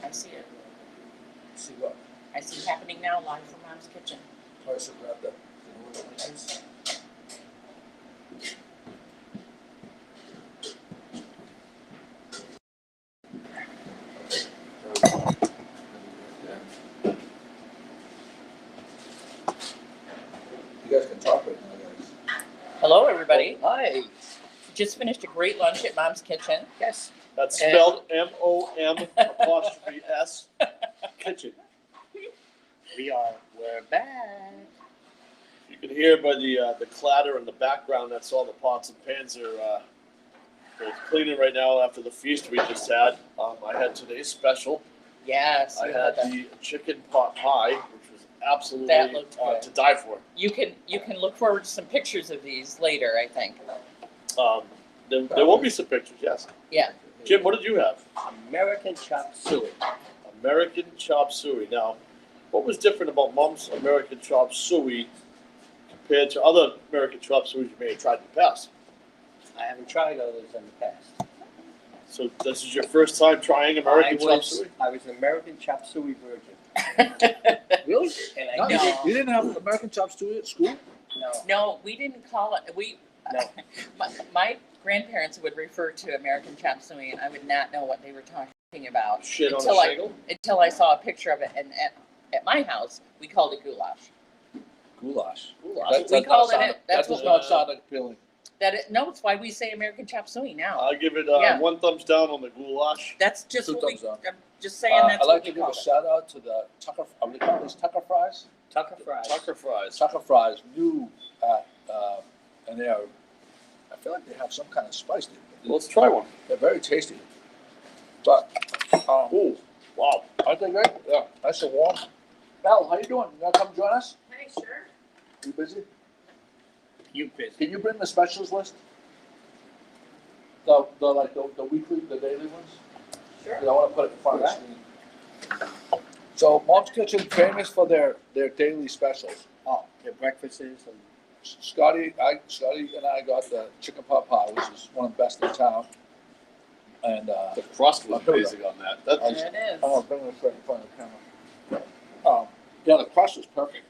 I see it. See what? I see it happening now live from Mom's Kitchen. All right, so grab the noodles. You guys can talk right now, guys. Hello, everybody. Oh, hi. Just finished a great lunch at Mom's Kitchen. Yes. That's spelled MOM''S kitchen. We're back. You can hear by the clatter in the background. That's all the pots and pans are cleaning right now after the feast we just had. I had today's special. Yes. I had the chicken pot pie, which was absolutely That looked good. to die for. You can look forward to some pictures of these later, I think. There will be some pictures, yes. Yeah. Jim, what did you have? American chop suey. American chop suey. Now, what was different about Mom's American chop suey compared to other American chop suey you may have tried in the past? I haven't tried others in the past. So this is your first time trying American chop suey? I was an American chop suey virgin. Really? And No, I know. you didn't have American chop suey at school? No. No, we didn't call it. No. My grandparents would refer to American chop suey, and I would not know what they were talking about Shit on until a shingle? until I saw a picture of it. And at my house, we called it goulash. Goulash. Goulash. We called it. That That's does what. not sound appealing. No, it's why we say American chop suey now. I'll give it Yeah. 1 thumbs down on the goulash. That's just Two what we. thumbs up. I'm just saying that's I'd what like we to give call a it. shout out to the Tucker. Are we calling these Tucker fries? Tucker fries. Tucker fries. Tucker fries, new at, and they are. I feel like they have some kind of spice to them. Let's try one. They're very tasty. But Ooh, wow. aren't they great? Yeah, nice and warm. Mel, how you doing? You gonna come join us? Hey, sure. You busy? You busy. Can you bring the specials list? The weekly, the daily ones? Sure. 'Cause I want to put it in front of the screen. So Mom's Kitchen famous for their daily specials. Oh, the breakfasts and Scotty and I got the chicken pot pie, which is one of the best in town. And The crust was here we amazing on that. That's There it is. I'll bring this right in front of the camera. Yeah, the crust is perfect.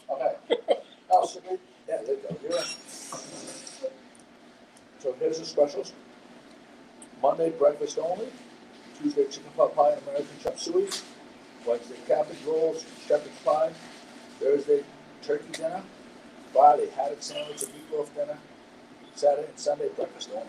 Okay. Oh, so yeah, there you go. You're in. So here's the specials. Monday, breakfast only. Tuesday, chicken pot pie and American chop suey. Wednesday, cabbage rolls, shepherd's pie. Thursday, turkey dinner. Friday, haddock sandwich and meatloaf dinner. Saturday and Sunday, breakfast only.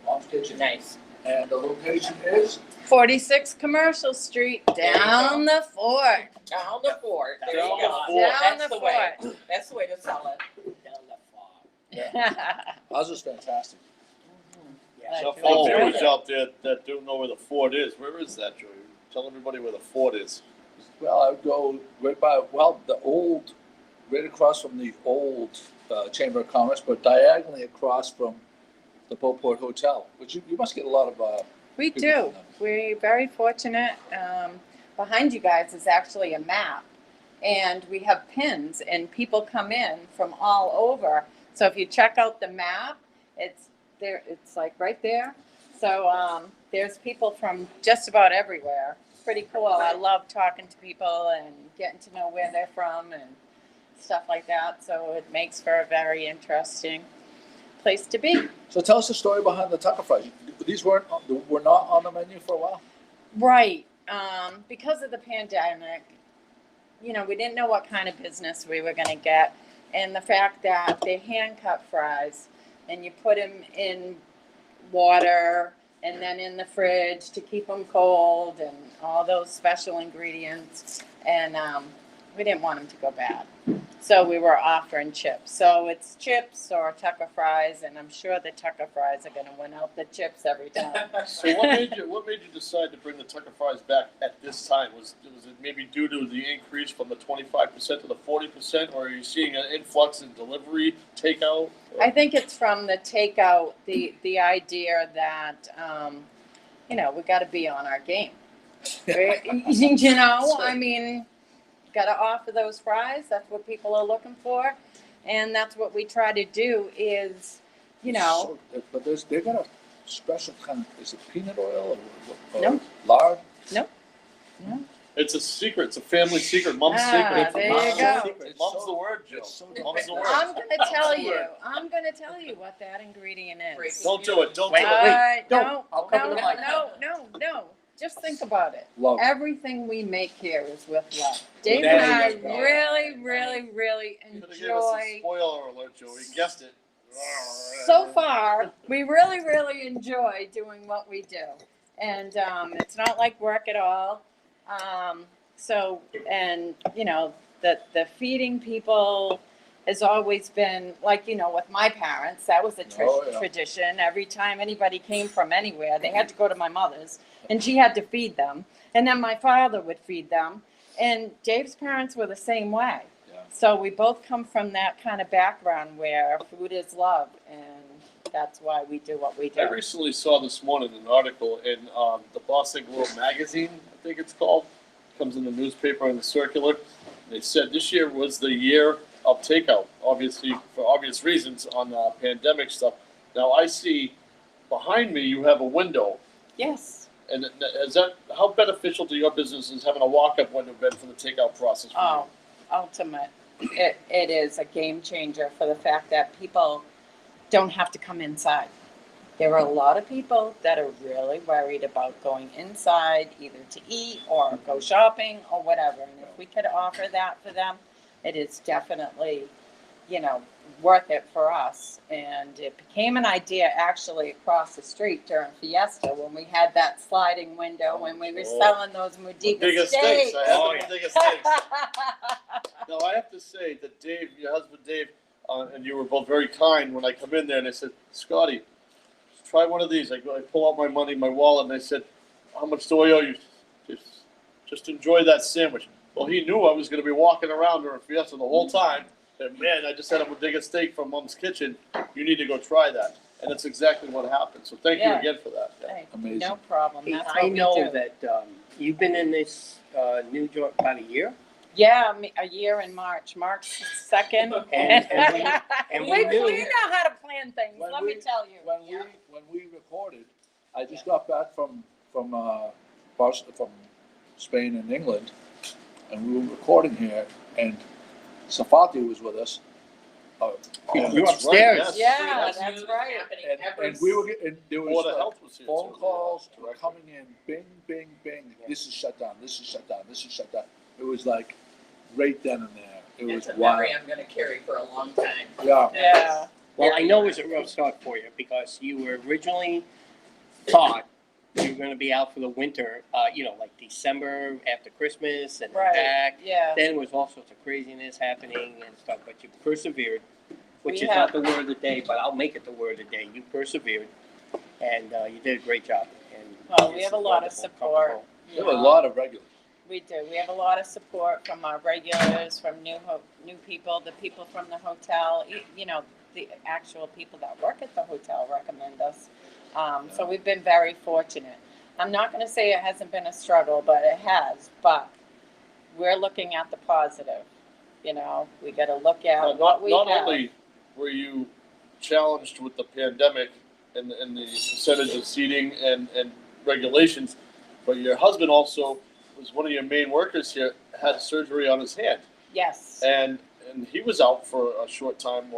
Mom's Kitchen. Nice. And the location is 46 Commercial Street, down the fort. Down the fort. There you Down go. the fort. That's Down the the way. fort. That's the way to sell it. down the farm. ours is fantastic. Yeah. So I for the feel viewers good. out there that don't know where the fort is, where is that, Joey? Tell everybody where the fort is. Well, I would go right by, right across from the old Chamber of Commerce, but diagonally across from the Beauport Hotel, which you must get a lot of. We people do. from them. We're very fortunate. Behind you guys is actually a map, and we have pins, and people come in from all over. So if you check out the map, it's there. It's like right there. So there's people from just about everywhere. It's pretty cool. I love talking to people and getting to know where they're from and stuff like that. So it makes for a very interesting place to be. So tell us the story behind the Tucker fries. These were not on the menu for a while. Right. Because of the pandemic, we didn't know what kind of business we were going to get. And the fact that they're hand-cut fries and you put them in water and then in the fridge to keep them cold and all those special ingredients. And we didn't want them to go bad. So we were offering chips. So it's chips or Tucker fries, and I'm sure the Tucker fries are going to win out the chips every time. So what made you decide to bring the Tucker fries back at this time? Was it maybe due to the increase from the 25% to the 40%, or are you seeing an influx in delivery, takeout? I think it's from the takeout, the idea that, we got to be on our game. Right? I mean, got to offer those fries. That's what people are looking for. And that's what we try to do is, So, but they're gonna special kind of, is it peanut oil or No. lard? It's a secret. It's a family secret. Mom's Ah, secret. there Mom's you go. secret. Mom's the word, Joe. It's so Mom's the word. I'm gonna tell Mom's the you. word. I'm gonna tell you what that ingredient is. Don't do it. Don't Wait, do it. don't. No, I'll cover no, the mic. no. Just think about it. Love. Everything we make here is with love. Dave There and I you go. really You could have gave us a enjoy. spoiler alert, Joe. He guessed it. So far, we really enjoy doing what we do, and it's not like work at all. And you know, the feeding people has always been like, you know, with my parents, that was a tradition. Every time anybody came from anywhere, they had to go to my mother's, and she had to feed them, and then my father would feed them, and Dave's parents were the same way. Yeah. So we both come from that kind of background where food is love, and that's why we do what we do. I recently saw this morning an article in the Boston Globe magazine, I think it's called. Comes in the newspaper and the circular. They said this year was the year of takeout, obviously for obvious reasons on pandemic stuff. Now I see behind me you have a window, Yes. and is that how beneficial to your business is having a walk-up window been for the takeout process? For Oh, ultimate. It is a game changer for the fact that people don't have to come inside. There are a lot of people that are really worried about going inside either to eat or go shopping or whatever. And if we could offer that for them, it is definitely, you know, worth it for us. And it became an idea actually across the street during Fiesta when we had that sliding window, when we were selling those you. Modiga Biggest steaks. steaks. I had Oh, the yeah. biggest steaks. Now I have to say that Dave, your husband Dave, and you were both very kind when I come in there, and I said, Scotty, try one of these. I pull out my money, my wallet, and I said, how much do I owe you? Just enjoy that sandwich. Well, he knew I was going to be walking around during Fiesta the whole time. And man, I just had a Bodega steak from Mom's Kitchen. You need to go try that. And that's exactly what happened. So thank you Yeah. again for that. Yeah. Hey, Amazing. no problem. Hey, That's I what we know do. that you've been in this new joint about a year. Yeah, a year in March, March 2nd. And we knew- we know how to plan things, When let we- me tell you. When we recorded, I just got back from Boston, from Spain and England, and we were recording here, and Safati was with us. You're That's upstairs. Right, yes. Yeah, that's right. And we were getting, there Board of was Health was here phone too. calls were Directly. coming in, bing, bing, bing. This is shut down. This is shut down. This is shut down. It was like right then and there. It It's was a wild. memory I'm gonna carry for a long time. Yeah. Yeah, Well, I know it was a rough start for you because you were originally thought you were going to be out for the winter, like December after Christmas and Right. back. yeah. Then there was all sorts of craziness happening and stuff, but you persevered, which We is have. not the word of the day, but I'll make it the word of the day. You persevered, and you did a great job. And Well, we it's have a lot of wonderful, support. comfortable. There were a lot of regulars. We do. We have a lot of support from our regulars, from new people, the people from the hotel. The actual people that work at the hotel recommend us. So we've been very fortunate. I'm not going to say it hasn't been a struggle, but it has. But we're looking at the positive. We got to look at Now, what we not have. only were you challenged with the pandemic and the percentage of seating and regulations, but your husband also was one of your main workers here, had surgery on his hand, Yes. and he was out for a short time,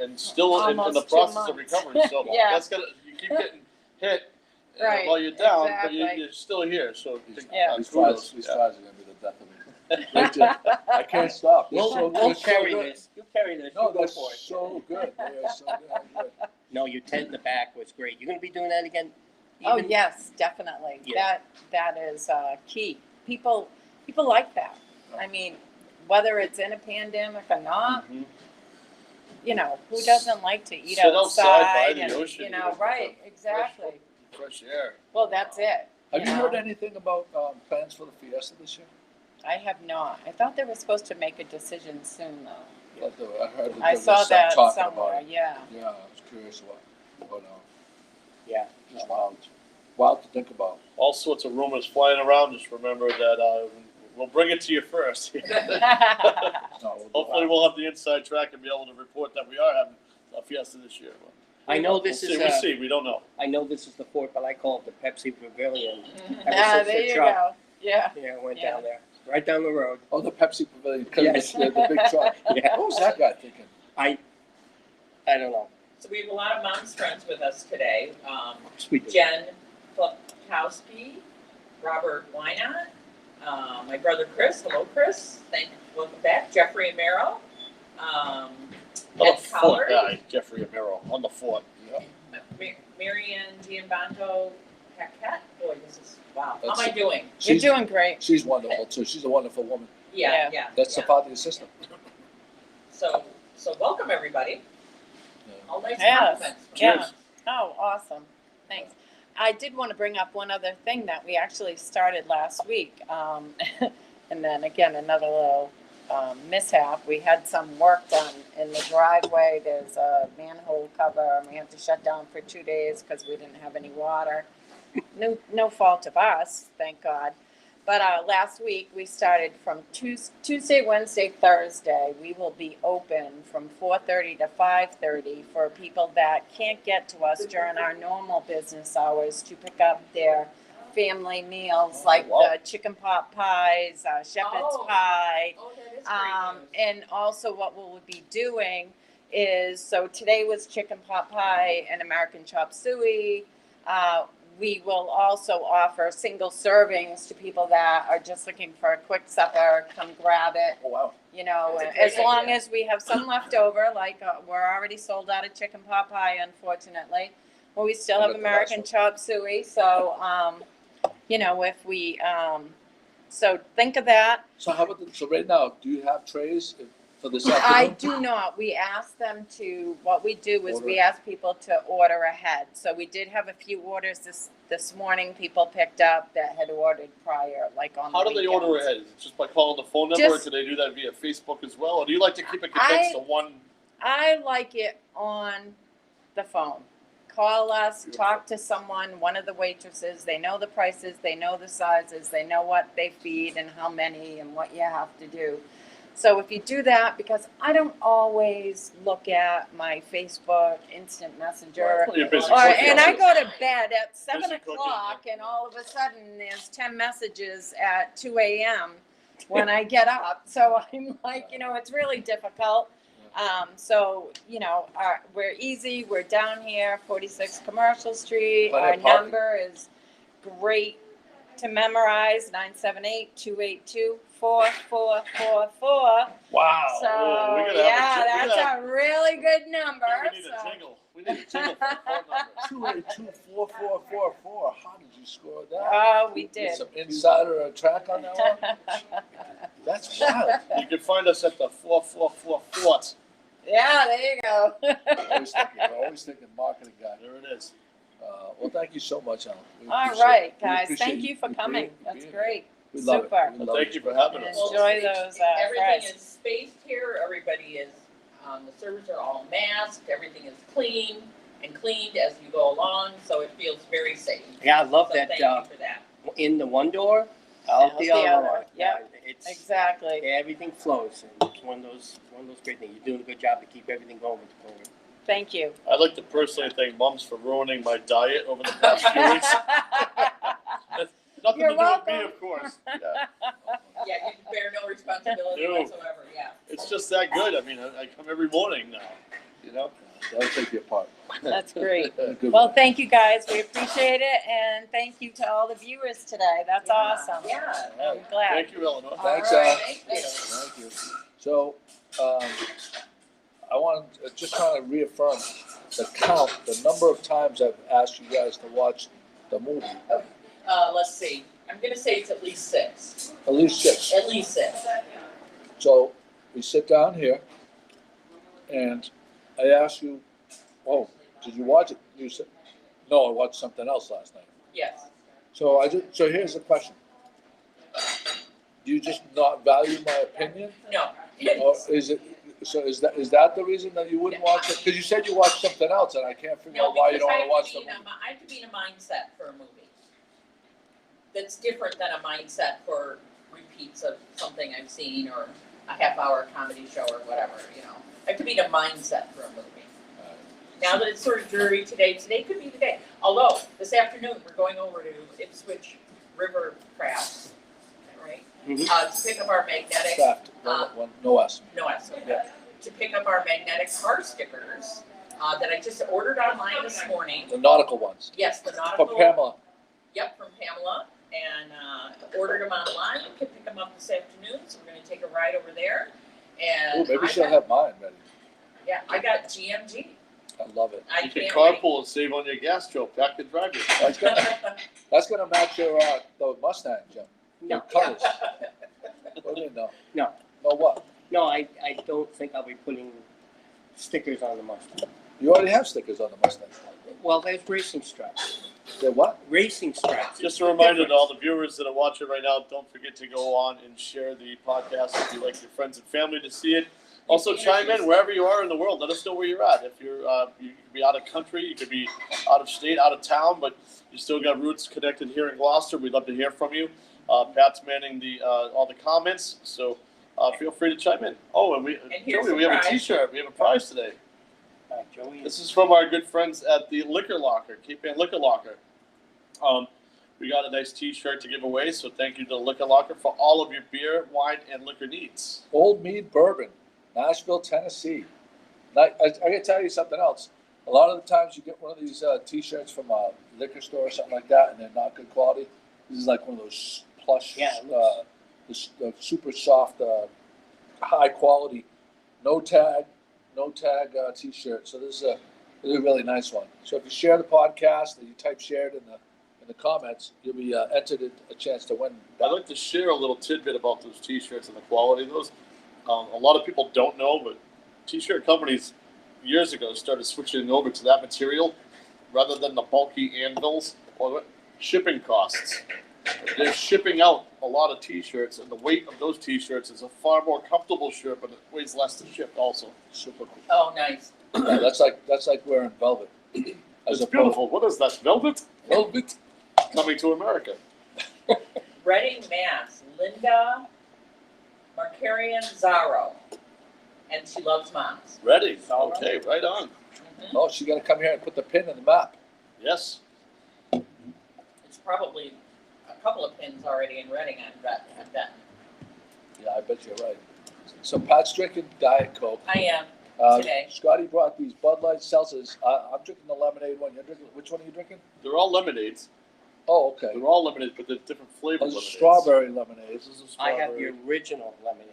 and still in the Almost 2 process of months. recovery. So Yeah. that's you keep getting hit Right, while you're down, exactly. but you're still here. So Yeah. These kudos. fries Yeah. are gonna be the death of me. They just- I can't stop. They're We'll they're carry good. this. You carry this. No, you go they're for it. so good. They are so good. No, your tent in the back was great. You're going to be doing that again? Oh Even- yes, definitely. Yeah. That is key. People like that. I mean, whether it's in a pandemic or not, Mhm. who doesn't like to eat Sit outside by the and, ocean, right, exactly. Fresh air. Well, that's it. Have you know. heard anything about plans for the Fiesta this year? I have not. I thought they were supposed to make a decision soon, though. But I heard that I there saw was some that talking somewhere. about it. Yeah. Yeah, I was curious what Yeah. it's wild. Wild to think about. All sorts of rumors flying around. Just remember that we'll bring it to you first. No, Hopefully, we'll have the inside track and be able to report that we are having a Fiesta this year. I know this is We'll see. We don't know. I know this is the fort, but I call it the Pepsi Pavilion. Ever Ah, since there the you truck, go. Yeah. Yeah, went Yeah. down there, right down the road. Oh, the Pepsi Pavilion, because Yes. the big truck. Yeah, What was that guy thinking? I don't know. So we have a lot of mom's friends with us today. Sweet. Jen Klopkowski, Robert Wynot, my brother Chris. Hello, Chris. Welcome back. Jeffrey Amaro. On Ed the fort Collery. guy, Jeffrey Amaro, on the fort. Yeah. Marianne Giambanto Paquette. Boy, this is wow. How am That's- I doing? You're She's- doing great. She's wonderful too. She's a wonderful woman. Yeah. That's the father of your sister. So welcome everybody. All nice Yes. compliments. Yeah. Cheers. Oh, awesome. Thanks. I did want to bring up one other thing that we actually started last week. And then again, another little mishap. We had some work done in the driveway. There's a manhole cover and we had to shut down for 2 days because we didn't have any water. No fault of us, thank God. But last week we started from Tuesday, Wednesday, Thursday. We will be open from 4:30 to 5:30 for people that can't get to us during our normal business hours to pick up their family meals like Wow. the chicken pot pies, shepherd's Oh. pie. Oh, that is great news. And also what we'll be doing is, so today was chicken pot pie and American chop suey. We will also offer single servings to people that are just looking for a quick supper, come grab it, Oh, wow. you know, That's a great as long idea. as we have some left over, like we're already sold out of chicken pot pie, unfortunately. But we still I have got the American last chop suey, so, you know, if we, so think of that. So how about so right now, do you have trays for this I afternoon? do not. We ask them to, what we do is we Order. ask people to order ahead. So we did have a few orders this morning, people picked up that had ordered prior, like on the How do they order weekends. ahead? Is it just by calling the phone number, or Just- do they do that via Facebook as well? Or do you like to keep it condensed to one? I like it on the phone. Call us, Beautiful. talk to someone, one of the waitresses, they know the prices, they know the sizes, they know what they feed and how many and what you have to do. So if you do that, because I don't always look at my Facebook instant messenger, Well, you're busy or, cooking, and I too. go to bed at 7 Busy cooking, o'clock yeah. and all of a sudden there's 10 messages at 2 a.m. when I get up. So I'm like, you know, it's really difficult. So, you know, we're easy. We're down here, 46 Commercial Street. Plenty Our of parking. number is great to memorize, 978-282-4444. Wow. So, Oh, we gotta have a yeah, jing- we that's gotta- a really good number. We need a jingle. We need a jingle for the phone number. 282-4444. How did you score that? Oh, we Did did. some insider track on that one? That's wild. You can find us at the 444 Fort. Yeah, there you go. Always thinking marketing guy. There it is. Well, thank you so much, Alan. We All appreciate right, it. We guys, appreciate thank you for being- coming. being That's here. great. We love Super. it. We Well, love thank it. you for having us. Enjoy those Everything fries. is spaced here. Everybody is. The servers are all masked. Everything is clean and cleaned as you go along, so it feels very safe. Yeah, I love So that, thank you for that. in the one door, out the other one. Yep. It's, Exactly. everything flows, and it's one of those great things. You're doing a good job to keep everything going with the program. Thank you. I'd like to personally thank Mums for ruining my diet over the past few weeks. Nothing You're to do with me, welcome. of course. Yeah. Yeah, you bear no responsibility No. whatsoever. Yeah. It's just that good. I mean, I come every morning now. You know. That'll take you apart. That's great. Good Well, one. thank you guys. We appreciate it. And thank you to all the viewers today. That's Yeah, awesome. Yeah. I'm glad. Thank you, Eleanor. Thanks, All right, Al. thank you. Thank you. So, I want to just kind of reaffirm the number of times I've asked you guys to watch the movie. Let's see. I'm gonna say it's at least 6. At least 6. At least 6. So we sit down here, and I ask you, "Oh, did you watch it?" You said, "No, I watched something else last night." Yes. So so here's the question: do you just not value my opinion, No. or is it? So is that the reason that you wouldn't watch it? Because you said you watched something else, and I can't figure No, out why you because don't I want have to to watch be the in movie. I have to be in a mindset for a movie. That's different than a mindset for repeats of something I've seen or a half-hour comedy show or whatever. You know, I have to be in a mindset for a movie. Now that it's sort of dreary today could be the day. Although, this afternoon, we're going over to Ipswich River Crafts, is that right? To pick up our magnetic, Craft, no S. no, S, okay. To pick up our magnetic car stickers, that I just ordered online this morning. The nautical ones. Yes, the From nautical. Pamela. Yep, from Pamela, and ordered them online. We could pick them up this afternoon, so we're gonna take a ride over there. And Ooh, maybe I she'll got- have mine ready. Yeah, I got GMG. I love it. I You can can't wait. carpool and save on your gas, Joe. Pack and drive it. That's gonna match your the Mustang, Jim. No. Your colors. What do you mean, no? No. No what? No, I don't think I'll be putting stickers on the Mustang. You already have stickers on the Mustang. Well, there's racing stripes. They're what? Racing stripes. Just a reminder to all the viewers that are watching right now, don't forget to go on and share the podcast if you like your friends and family to see it. Also, chime in wherever you are in the world. Let us know where you're at. If you're, you could be out of country, you could be out of state, out of town, but you still got roots connected here in Gloucester. We'd love to hear from you. Pat's manning the all the comments, so feel free to chime in. Oh, and here's Joey, a we have a prize. T-shirt. We have a prize today. Joey. This is from our good friends at the Liquor Locker, Cape Ann Liquor Locker. We got a nice T-shirt to give away, so thank you to the Liquor Locker for all of your beer, wine, and liquor needs. Old Mead Bourbon, Nashville, Tennessee. I gotta tell you something else. A lot of the times you get one of these T-shirts from a liquor store or something like that, and they're not good quality. This is like one of those plush, Yeah. the super soft, high quality, no tag T-shirt. So this is a really nice one. So if you share the podcast and you type shared in the comments, you'll be entered a chance to win. I'd like to share a little tidbit about those T-shirts and the quality of those. A lot of people don't know, but T-shirt companies years ago started switching over to that material rather than the bulky anvils or shipping costs. They're shipping out a lot of T-shirts, and the weight of those T-shirts is a far more comfortable shirt, but it weighs less to ship also. Super cool. Oh, nice. Yeah, that's like wearing velvet. It's beautiful. What is that? Velvet? Velvet. Coming to America. Reading, Mass. Linda Markarian Zaro, and she loves moms. Ready. Okay, right on. Mhm. Oh, she got to come here and put the pin in the map. Yes. It's probably a couple of pins already in Reading, I bet. Yeah, I bet you're right. So Pat's drinking Diet Coke. I am. Today. Scotty brought these Bud Light seltzers. I'm drinking the lemonade one. You're drinking which one are you drinking? They're all lemonades. Oh, okay. They're all lemonades, but they're different flavor This is lemonades. strawberry lemonade. This is a I strawberry. have the original lemonade.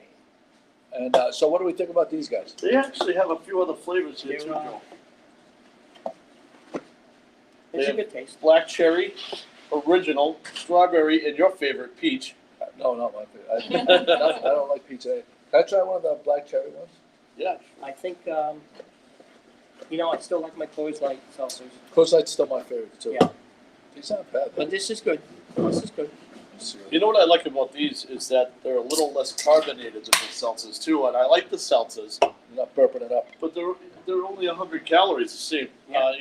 And so, what do we think about these guys? They actually have a few other flavors here They're, too, Joe. It's Yeah. a good taste. Black cherry, original, strawberry, and your favorite, peach. No, not my favorite. I don't like pizza. Can I try one of the black cherry ones? Yeah. I think, I still like my Coors Light seltzers. Coors Light's still my favorite too. Yeah. These aren't bad. But this is good. This is good. You know what I like about these is that they're a little less carbonated than the seltzers too, and I like the seltzers, You're not burping it up. but they're only 100 calories the same. Yeah.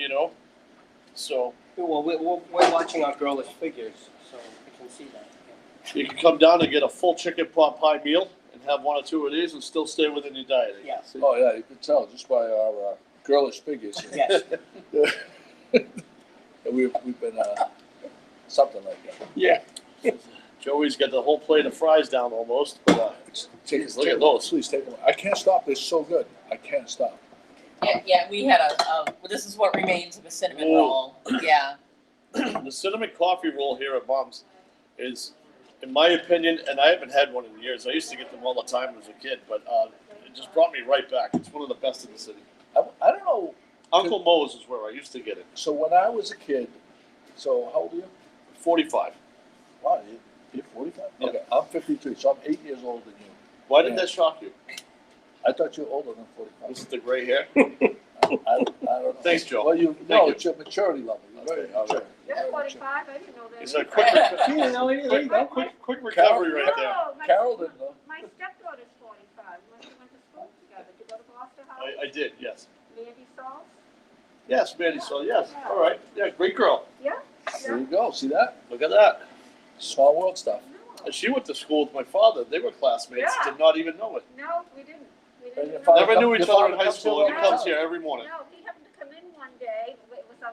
So Well, we're watching our girlish figures, so we can see that. you can come down and get a full chicken pot pie meal and have one or two of these and still stay within your diet. Yeah. See? Oh yeah, you can tell just by our girlish figures. Yes. We've been something like that. Yeah. Joey's got the whole plate of fries down almost. But, look at those. Please take them. I can't stop. They're so good. I can't stop. Yeah, we had this is what remains of a cinnamon Ooh. roll. Yeah. the cinnamon coffee roll here at Mom's is, in my opinion, and I haven't had one in years. I used to get them all the time as a kid, but it just brought me right back. It's one of the best in the city. I don't know. Uncle Moe's is where I used to get it. So when I was a kid, so how old are you? 45. Wow, you're 45? Yeah. Okay, I'm 53, so I'm 8 years older than you. Why did Yeah. that shock you? I thought you were older than 45. Was it the gray hair? I don't know. Thanks, Joe. Well, Thank no, you. it's your maturity level. You're very Okay, all mature. right. You're You're very mature. 45, I didn't know that. It's a quick, Yeah, no, there you go. quick recovery right there. No, Carol didn't know. my stepdaughter's 45. We went to school together. Did you go to Gloucester House? I did, yes. Mandy Sauls? Yes, Mandy, so yes. All right. Yeah, great girl. Yeah. There you go. See that? Look at that. Small world stuff. No, And she went to school with my father. They were classmates, Yeah. did not even know it. no, we didn't. We And didn't your know. father Never knew each your other in father high comes school, here and he all the comes time. here every morning. No, he happened to come in one day, it was our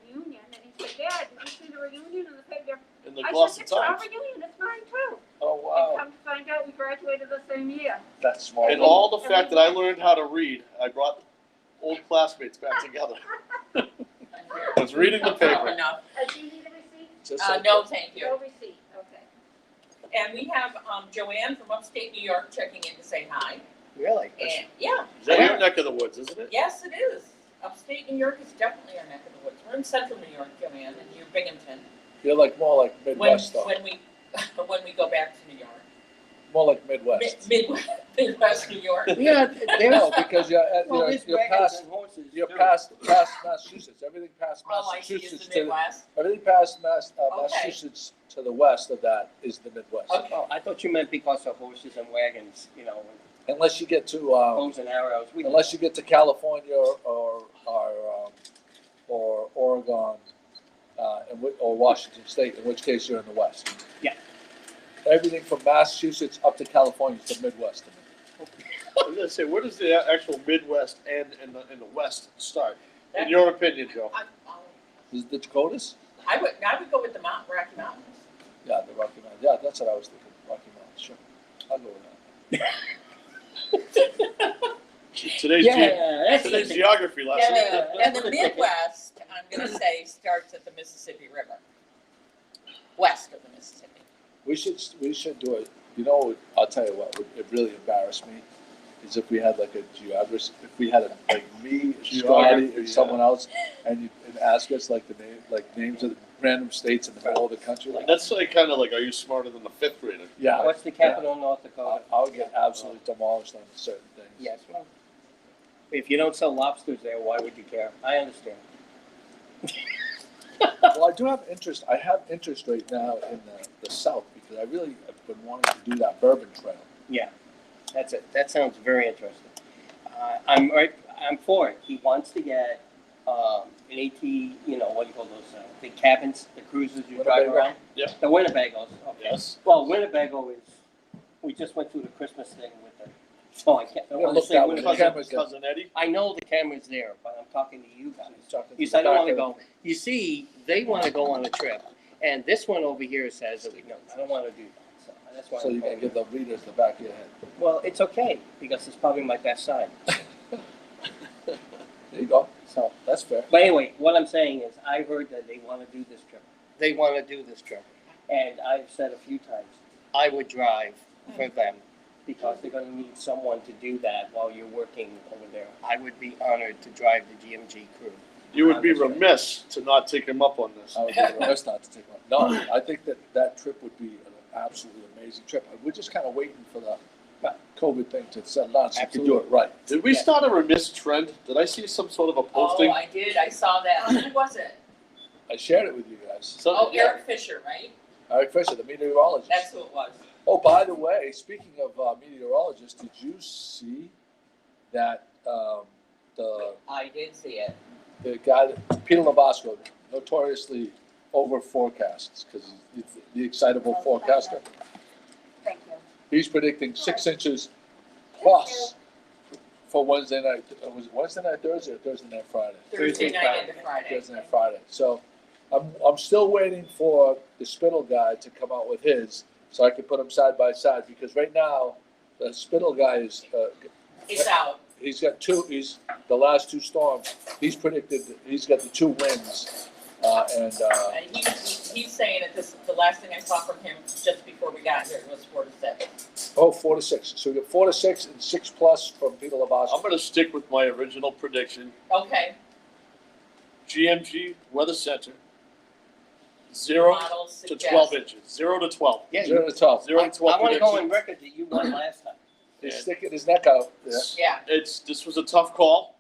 reunion, and he said, Dad, did you see the reunion in the paper? In the I Boston said, it's our Times. reunion, it's mine too. Oh, And wow, come to find out, we graduated the same year. that's smart. And all the fact that I learned how to read, I brought old classmates back together. I was reading the paper. Enough. Do you need a receipt? Just like No, thank you. No receipt, okay. And we have Joanne from upstate New York checking in to say hi. Really? And yeah, Is that your neck of the woods, isn't it? yes, it is. Upstate New York is definitely our neck of the woods. We're in central New York, Joanne, and you're Binghamton. You're like more like When Midwest though, when we when we go back to New York, more like Midwest. Midwest New York. Yeah, No, because well, there's you're wagons past, and horses. you're too. past Massachusetts, everything past Oh, I see. It's Massachusetts the Midwest. everything past Okay. Massachusetts to the west of that is the Midwest. Okay. Oh, I thought you meant because of horses and wagons, you know, Unless you get to, bows and arrows. unless you get to California or Oregon, or Washington State, in which case you're in the West. Yeah. Everything from Massachusetts up to California is the Midwest to me. I was gonna say, where does the actual Midwest end and the West start? In your opinion, Joe? Is it the Dakotas? I would go with the Rocky Mountains. Yeah, the Rocky Mountains. Yeah, that's what I was thinking. Rocky Mountains, sure. I'll go with that. Today's that's geography lesson. And the Midwest, I'm gonna say, starts at the Mississippi River. West of the Mississippi. We should do it. You know, I'll tell you what, it really embarrassed me is if we had like a geography, if we had like me, Scotty, Geography, or someone else, and ask us like names of the random states in the middle of the country. Like, That's like kind of like, are you smarter than the fifth grader? yeah, What's the capital of North Dakota? I'll get absolutely demolished on certain things. Yes, well, if you don't sell lobsters there, why would you care? I understand. Well, I do have interest. I have interest right now in the South because I really have been wanting to do that Bourbon Trail. Yeah, that's it. That sounds very interesting. I'm for it. He wants to get an AT, what do you call those, big cabins, the cruisers you drive Winnebago? around? Yep. The Winnebagos, okay. Yes. Well, Winnebago is, we just went through the Christmas thing with the, so I can't, I Yeah, want look to say that way. The Winnebago. camera's there. Cousin Eddie? I know the camera's there, but I'm talking to you guys. He's talking You to said I the don't back wanna of the- go. You see, they wanna go on a trip, and this one over here says, no, I don't wanna do that, so that's why. So I'm you can going. give the readers the back of your head. Well, it's okay, because it's probably my best side, There you go. so. That's fair. But anyway, what I'm saying is, I heard that they wanna do this trip. They wanna do this trip, and I've said a few times, I would drive for them, because they're gonna need someone to do that while you're working over there. I would be honored to drive the GMG crew. You would be remiss to not take him up on this. I would be remiss not to take one. No, I think that trip would be an absolutely amazing trip. We're just kind of waiting for the COVID thing to settle down so we can do it right. Did we Yeah. start a remiss trend? Did I see some sort of a posting? Oh, I did. I saw that. Who was it? I shared it with you guys. Oh, Eric Fisher, right? Eric Fisher, the meteorologist. That's who it was. Oh, by the way, speaking of meteorologists, did you see that I did see it. the guy, Peter Labasco, notoriously over forecasts because he's the excitable forecaster. Thank you. He's predicting 6 inches plus for Wednesday night. Was it Wednesday night, Thursday, or Thursday night, Friday? Thursday night into Friday. Thursday night, Friday. So I'm still waiting for the Spittle guy to come out with his, so I can put them side by side. Because right now, the Spittle guy is It's out. he's got two. He's the last two storms. He's predicted. He's got the 2 wins, and And he's saying that the last thing I saw from him just before we got here was 4 to 7. 4 to 6. So we got 4 to 6 and 6 plus from Peter Labasco. I'm going to stick with my original prediction. Okay. GMG Weather Center, 0 Models to suggest. 12 inches. 0 to 12. Yeah, 0 to 12. 0 to 12 I wanna go prediction. on record that you won last time. He's sticking his neck out. Yeah. Yeah. This was a tough call.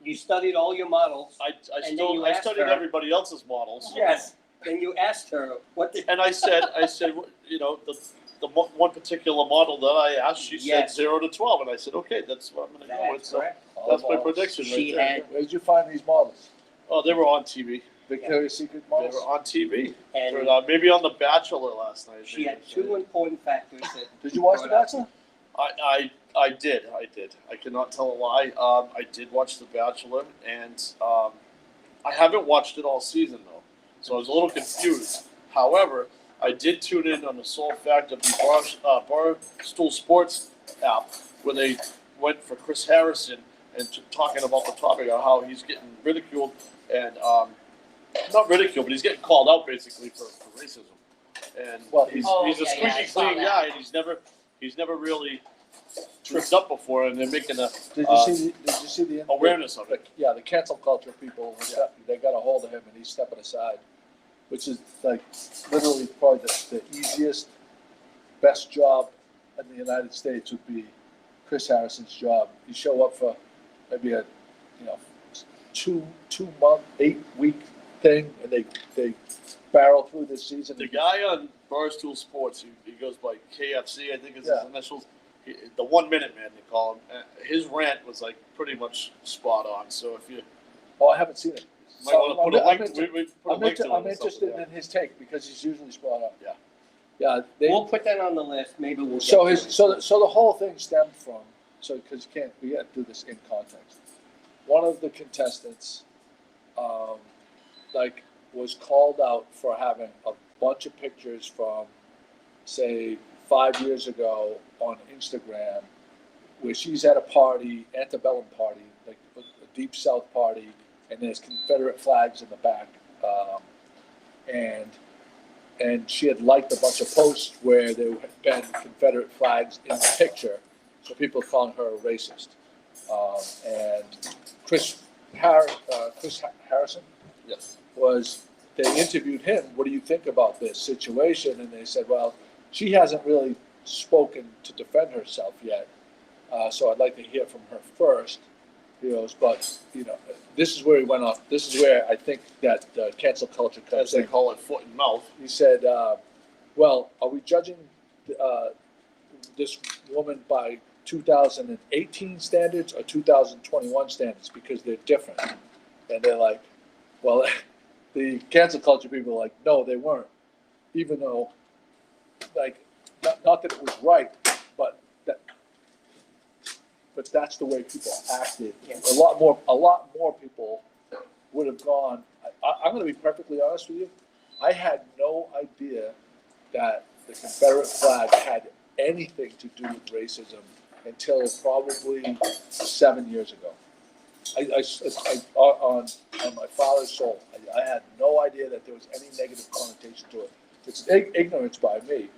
You studied all your models. I then you I asked studied her. everybody else's models. Yes. Then you asked her, what did, And I said, the one particular model that I asked, she said Yes. 0 to 12, and I said, okay, that's what I'm going to go with. that's So correct. that's my models. prediction She right there. had, Where did you find these models? Oh, they were on TV. Victoria's Secret They models? were on TV. and Maybe on The Bachelor last night. she had 2 important factors that. Did you watch The Bachelor? I did. I cannot tell a lie. I did watch The Bachelor, and I haven't watched it all season though, so I was a little confused. However, I did tune in on the sole fact of the Barstool Sports app, where they went for Chris Harrison and talking about the topic of how he's getting ridiculed and not ridiculed, but he's getting called out basically for racism. And Well, he's Oh, a yeah, I squeaky saw clean that. guy, and he's never really tripped up before, and they're making a Did you see the awareness of it. Yeah, the cancel culture people, they got a hold of him and he's stepping aside, which is like literally probably the easiest, best job in the United States would be Chris Harrison's job. You show up for maybe a 2-month, 8-week thing, and they barrel through this season. The guy on Barstool Sports, he goes by KFC, I think is Yeah. his initials. The 1 minute man, they call him. His rant was like pretty much spot on. So if you Oh, I haven't seen it. might want to put a link, we put a I'm link to it. I'm or interested something, in his take because he's usually spot on. Yeah. Yeah. We'll put that on the list, maybe we'll. So get his to it. so the whole thing stemmed from because we got to do this in context. One of the contestants, was called out for having a bunch of pictures from, say, 5 years ago on Instagram, where she's at a party, antebellum party, like a Deep South party, and there's Confederate flags in the back, and she had liked a bunch of posts where there had been Confederate flags in the picture, so people calling her a racist. And Chris Harrison Yes. they interviewed him. What do you think about this situation? And they said, well, she hasn't really spoken to defend herself yet, so I'd like to hear from her first. But this is where he went off. This is where I think that cancel culture As comes they in. call it, foot and mouth. He said, well, are we judging this woman by 2018 standards or 2021 standards? Because they're different. And they're like, well, the cancel culture people are like, no, they weren't. Even though, not that it was right, but that's the way people acted. A lot more people would have gone. I'm going to be perfectly honest with you. I had no idea that the Confederate flag had anything to do with racism until probably 7 years ago. On my father's soul, I had no idea that there was any negative connotation to it. It's ignorance by me.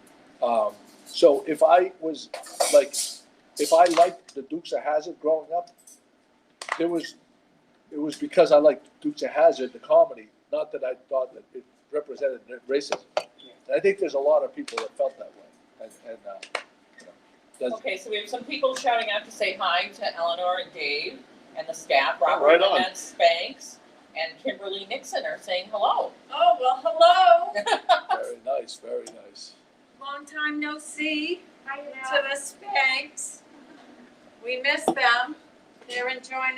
So if I liked the Dukes of Hazzard growing up, it was because I liked Dukes of Hazzard, the comedy, not that I thought that it represented racism. And I think there's a lot of people that felt that way. Okay, so we have some people shouting out to say hi to Eleanor and Dave and the staff. Robert Right on. and Spanks and Kimberly Nixon are saying hello. Oh, well, hello. Very nice, very nice. Long time no see Hi, to the Spanks. We miss them. They're enjoying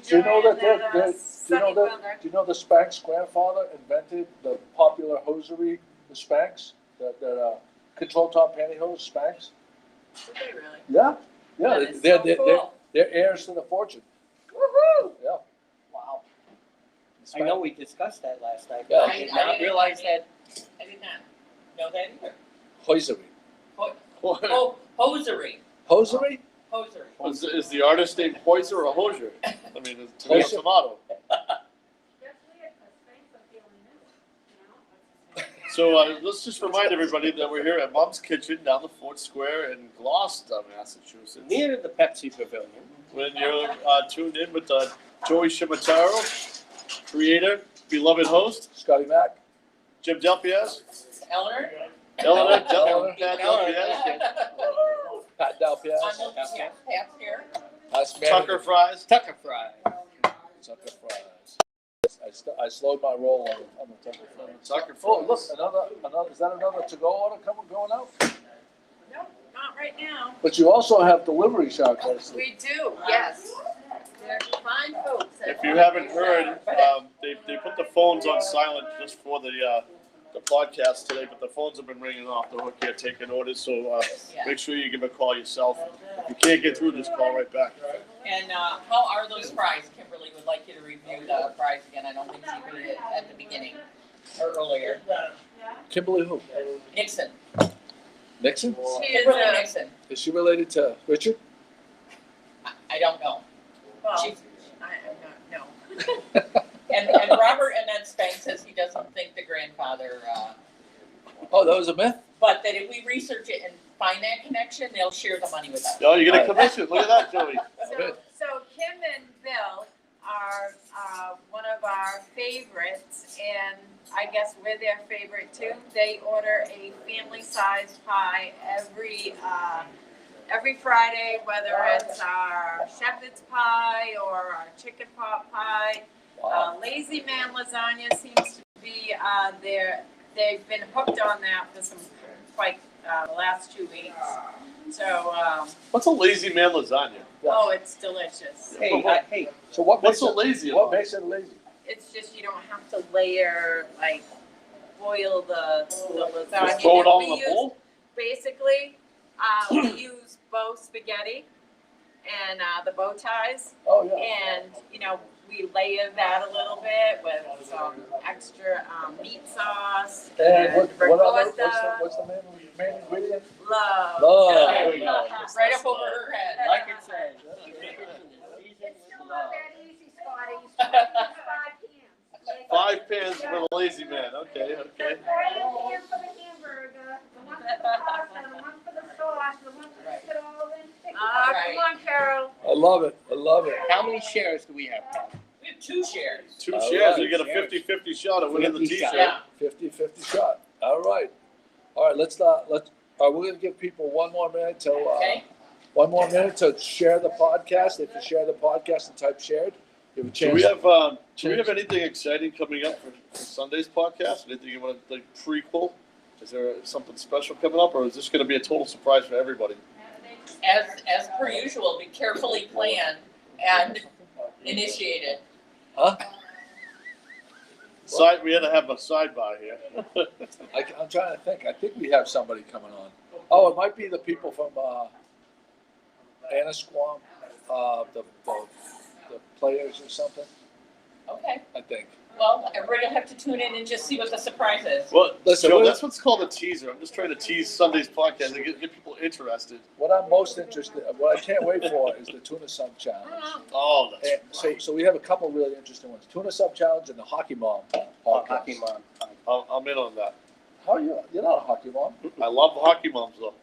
Do you know that sunny weather. do you know the Spanx grandfather invented the popular hosiery, the Spanx, that control top pantyhose Spanx? Did they really? Yeah, That is so cool. they're heirs to the fortune. Woohoo! Yeah. Wow. I know we discussed that last night, Yeah. but I did not realize that. I did not know that either. Hosiery. Oh, hosiery. Hosiery? Hosiery. Is the artist named Poiser or Hosier? I mean, it's tomato Hosier. tomato. That's weird, 'cause Spain's so feeling new, So let's just remind everybody that we're here at Mom's Kitchen down the Fort Square in Gloucester, Massachusetts. Near the Pepsi Pavilion. When you're tuned in with Joey Shimataro, creator, beloved host, Scotty Mac? Jim Delpiaz, Eleanor? Eleanor Eleanor. Delpiaz, Pat Dalpiaz? Pat's here. Us Tucker Fries. Tucker Fry. Tucker Fries. I slowed my roll on the Tucker Fries. Tucker Oh, look, Fries. another, is that another to-go order going out? Nope, not right now. But you also have delivery shark license. We do, yes. They're fine folks. If you haven't heard, they put the phones on silent just for the the podcast today, but the phones have been ringing off the hook here taking orders. So make sure you give a call yourself. If you can't get through, just call right back. And how are those fries? Kimberly would like you to review the fries again. I don't think she heard it at the beginning or earlier. Kimberly who? Nixon. Nixon? Kimberly Nixon. Is she related to Richard? I don't know. Well, She's, I'm not, no. and Robert Annette Spank says he doesn't think the grandfather, Oh, that was a myth? but that if we research it and find that connection, they'll share the money with us. Oh, you get a commission. Look at that, Joey. So Kim and Bill are one of our favorites, and I guess we're their favorite too. They order a family-sized pie every Friday, whether it's our shepherd's pie or our chicken pot pie. Lazy Man lasagna seems to be they've been hooked on that for the last 2 weeks. So, What's a lazy man lasagna? oh, it's delicious. Hey, So what What's makes so it, lazy what about it? makes it lazy? It's just you don't have to layer, boil the lasagna. Just throw it all in We the bowl? Basically, we use bow spaghetti and the bow ties, Oh, yeah. and we layer that a little bit with some extra meat sauce And what other, ricotta. what's the main ingredient? Love. Love. There we go. Right up over her head. like it said. It's still not that easy, Scotty. You still need 5 pans. 5 pans for the lazy man. Okay. The frying pan for the hamburger, the one for the pasta, the one for the sauce, the one for the it all in. Come on, Carol. I love it. I love it. How many shares do we have, Tom? We have 2 shares. 2 All shares. right. You get a 50-50 shot of winning the 50 t-shirt. Yeah. 50-50 shot. All right. All right, let's we're gonna give people one more minute to share the podcast. If you share the podcast and type shared, you have a chance. Do we have anything exciting coming up for Sunday's podcast? Anything you want to prequel? Is there something special coming up, or is this going to be a total surprise for everybody? As per usual, be carefully planned and initiated. Huh? We had to have a sidebar here. I'm trying to think. I think we have somebody coming on. Oh, it might be the people from Annisquam, the players or something. Okay. I think. Well, everybody will have to tune in and just see what the surprise is. Well, Listen, Joe, that's what's called a teaser. I'm just trying to tease Sunday's podcast and get people interested. What I'm most interested, what I can't wait for is the tuna sub challenge. Oh, that's And so we have a couple really interesting ones: tuna sub challenge and the hockey mom podcast. Hockey mom. I'm in on that. How are you? You're not a hockey mom. I love hockey moms though.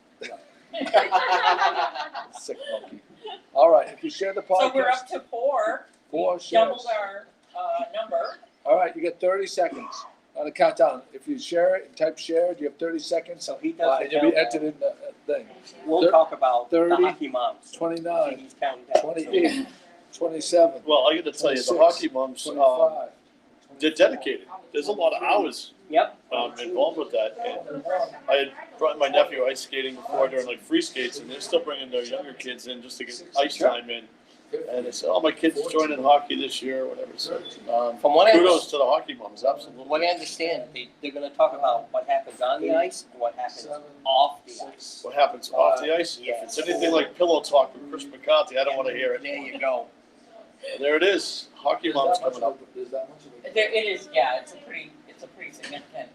Sick monkey. All right, if you share the podcast, So we're up to 4. 4 We shares. doubled our number. All right, you get 30 seconds on the countdown. If you share it, type shared, you have 30 seconds. So he does And the you'll be countdown. entered in the thing. We'll talk about 30, the hockey moms. 29, He's counting down. 28, 27, Well, I got to tell you, the 26, hockey moms, 25. they're dedicated. There's a lot of hours Yep. involved with that. And I had brought my nephew ice skating before during free skates, and they're still bringing their younger kids in just to get ice time in. And they said, "Oh, my kid's joining hockey this year, or whatever." So, From what I kudos to the hockey moms, absolutely. From what I understand, they're going to talk about what happens on the ice and what happens off the ice. What happens off the ice? Yeah. If it's anything like pillow talk with Chris McCarthy, I don't want to hear it. There you go. There it is, hockey There's moms that much coming up. of it. There's that much of it. There, it is, yeah, it's a pretty significant,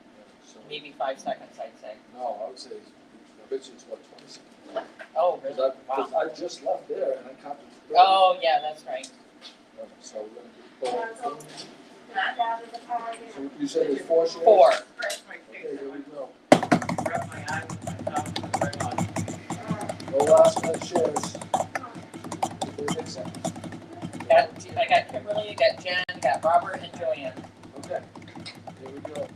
So, maybe 5 seconds, I'd say. no, I would say the bitch is what, 20 seconds? Oh, Because I just left there and I counted. 30. Oh, yeah, that's right. So we're gonna do. Not out of the car. So you said there's 4 shares? 4. Okay, here we go. No last minute shares. 36 seconds. I got Kimberly, I got Jen, got Robert, and Joanne. Okay, here we go.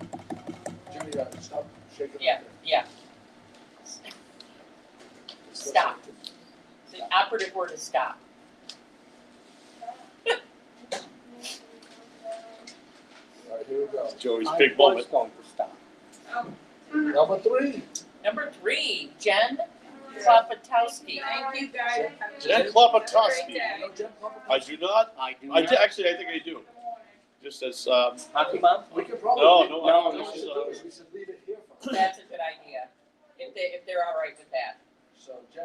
Jimmy, stop shaking. Yeah, yeah. Stop. The operative word is stop. All right, here we go. Joey's I big was moment. going to stop. Number 3. Number 3, Jen Klopotowski. Thank you, guys. Jen Klopotowski. No, Jen Klopotowski. I do not. I do I not. actually, I think I do. just as, Hockey Mom? We could probably. No, leave- no, no, I- we should do is we should leave it here for now. That's a good idea, if they're all right with that. So Jen,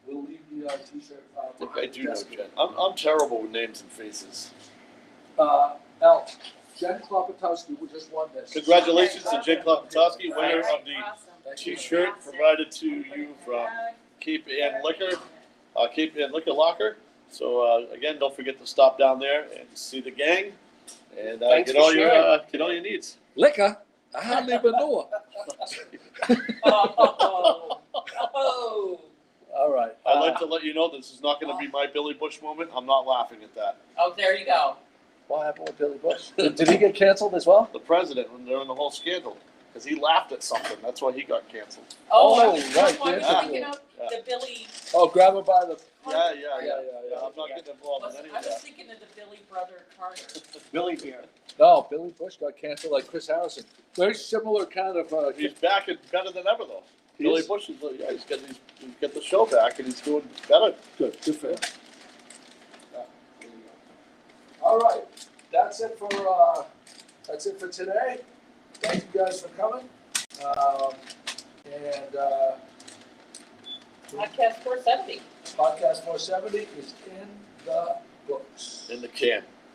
we'll leave the t-shirt. I think I do know Jen. I'm terrible with names and faces. Al, Jen Klopotowski, who just won this. Congratulations to Jen Klopotowski, winner of the Awesome. Thank you. T-shirt provided to you from Cape Ann Liquor, Cape Ann Liquor Locker. So again, don't forget to stop down there and see the gang, and Thanks get for all your sharing. get all your needs. Liquor? I hardly even know her. Oh, All right. I'd like to let you know this is not going to be my Billy Bush moment. I'm not laughing at that. oh, there you go. What happened with Billy Bush? Did he get canceled as well? The president, when during the whole scandal, because he laughed at something. That's why he got canceled. Oh, I was right, I was yeah. thinking of the Billy, Oh, grab her by the. Yeah. I'm not Yeah. getting involved in any I of was that. thinking of the Billy brother Carter. Billy here. No, Billy Bush got canceled like Chris Harrison. Very similar kind of. He's back and better than ever, though. He Billy is? Bush is, he's got the show back, and he's doing better. Good for him. All right, that's it for today. Thank you guys for coming. Podcast 470. Podcast 470 is in the books. In the can.